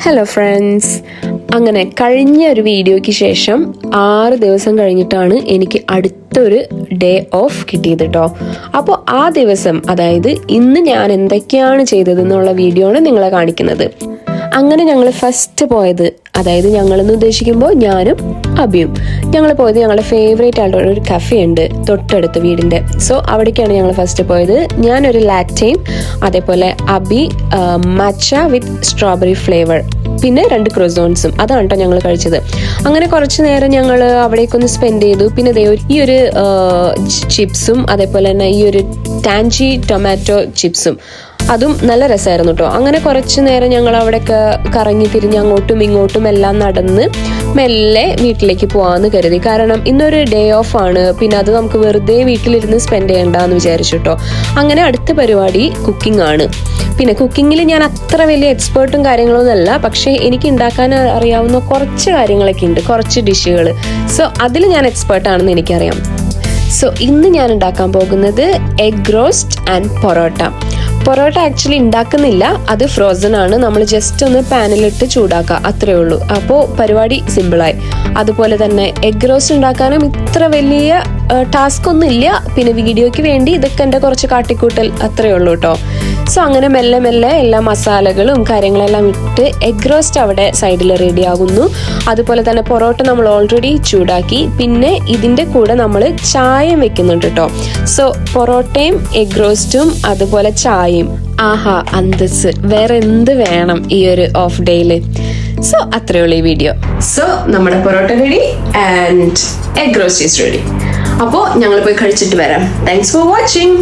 Hello friends, അങ്ങനെ കഴിഞ്ഞ ഒരു വീഡിയോയ്ക്ക് ശേഷം 6 ദിവസം കഴിഞ്ഞിട്ടാണ് എനിക്ക് അടുത്തൊരു ഡേ ഓഫ് കിട്ടിയത് കേട്ടോ. അപ്പോൾ ആ ദിവസം, അതായത് ഇന്ന് ഞാൻ എന്തൊക്കെയാണ് ചെയ്തതെന്നുള്ള വീഡിയോ ആണ് നിങ്ങളെ കാണിക്കുന്നത്. അങ്ങനെ ഞങ്ങൾ ഫസ്റ്റ് പോയത്, അതായത് ഞങ്ങളെന്ന് ഉദ്ദേശിക്കുമ്പോൾ ഞാനും അബിയും ഞങ്ങൾ പോയത് ഞങ്ങളുടെ ഫേവറേറ്റ് ആയിട്ടുള്ള ഒരു കഫേ ഉണ്ട് തൊട്ടടുത്ത് വീടിൻ്റെ. സോ അവിടേക്കാണ് ഞങ്ങൾ ഫസ്റ്റ് പോയത്. ഞാനൊരു ലാറ്റയും അതേപോലെ അബി മച്ച വിത്ത് സ്ട്രോബെറി ഫ്ലേവർ, പിന്നെ 2 ക്രോസോൺസും. അതാണ് കേട്ടോ ഞങ്ങൾ കഴിച്ചത്. അങ്ങനെ കുറച്ച് നേരം ഞങ്ങൾ അവിടേക്കൊന്ന് സ്പെൻഡ് ചെയ്തു. പിന്നെ ഈ ഒരു ചിപ്സും അതേപോലെ തന്നെ ഈ ഒരു ടാൻജി ടൊമാറ്റോ ചിപ്സും, അതും നല്ല രസമായിരുന്നു കേട്ടോ. അങ്ങനെ കുറച്ച് നേരം ഞങ്ങൾ അവിടെയൊക്കെ കറങ്ങി തിരിഞ്ഞ് അങ്ങോട്ടും ഇങ്ങോട്ടും എല്ലാം നടന്ന് മെല്ലെ വീട്ടിലേക്ക് പോകാമെന്ന് കരുതി. കാരണം ഇന്നൊരു ഡേ ഓഫ് ആണ്, പിന്നെ അത് നമുക്ക് വെറുതെ വീട്ടിലിരുന്ന് സ്പെൻഡ് ചെയ്യണ്ടെന്ന് വിചാരിച്ചു കേട്ടോ. അങ്ങനെ അടുത്ത പരിപാടി കുക്കിംഗ് ആണ്. പിന്നെ കുക്കിങ്ങിൽ ഞാൻ അത്ര വലിയ എക്സ്പേർട്ടും കാര്യങ്ങളൊന്നും അല്ല, പക്ഷേ എനിക്ക് ഉണ്ടാക്കാൻ അറിയാവുന്ന കുറച്ച് കാര്യങ്ങളൊക്കെ ഉണ്ട്, കുറച്ച് ഡിഷുകൾ. സോ അതിൽ ഞാൻ എക്സ്പേർട്ടാണെന്ന് എനിക്കറിയാം. സോ ഇന്ന് ഞാൻ ഉണ്ടാക്കാൻ പോകുന്നത് egg roast and parotta. Parotta actually ഉണ്ടാക്കുന്നില്ല, അത് ഫ്രോസൺ ആണ്. നമ്മൾ ജസ്റ്റ് ഒന്ന് പാനിലിട്ട് ചൂടാക്കുക, അത്രേ ഉള്ളൂ. അപ്പോൾ പരിപാടി സിമ്പിളായി. അതുപോലെ തന്നെ എഗ് റോസ്റ്റ് ഉണ്ടാക്കാനും ഇത്ര വലിയ ടാസ്ക് ഒന്നും ഇല്ല. പിന്നെ വീഡിയോയ്ക്ക് വേണ്ടി ഇതൊക്കെ എൻ്റെ കുറച്ച് കാട്ടിക്കൂട്ടൽ അത്രേ ഉള്ളൂ കേട്ടോ. സോ അങ്ങനെ മെല്ലെ മെല്ലെ എല്ലാ മസാലകളും കാര്യങ്ങളെല്ലാം ഇട്ട് എഗ് റോസ്റ്റ് അവിടെ സൈഡിൽ റെഡി ആകുന്നു. അതുപോലെ തന്നെ പൊറോട്ട നമ്മൾ ഓൾറെഡി ചൂടാക്കി. പിന്നെ ഇതിൻ്റെ കൂടെ നമ്മൾ ചായയും വെക്കുന്നുണ്ട് കേട്ടോ. സോ പൊറോട്ടയും എഗ് റോസ്റ്റും അതുപോലെ ചായയും, ആഹാ അന്തസ്, വേറെ എന്ത് വേണം ഈ ഒരു ഓഫ് ഡേയില്. സോ അത്രേ ഉള്ളൂ ഈ വീഡിയോ. സോ നമ്മുടെ parotta ready and egg roast is ready. അപ്പോൾ ഞങ്ങൾ പോയി കഴിച്ചിട്ട് വരാം. Thanks for watching.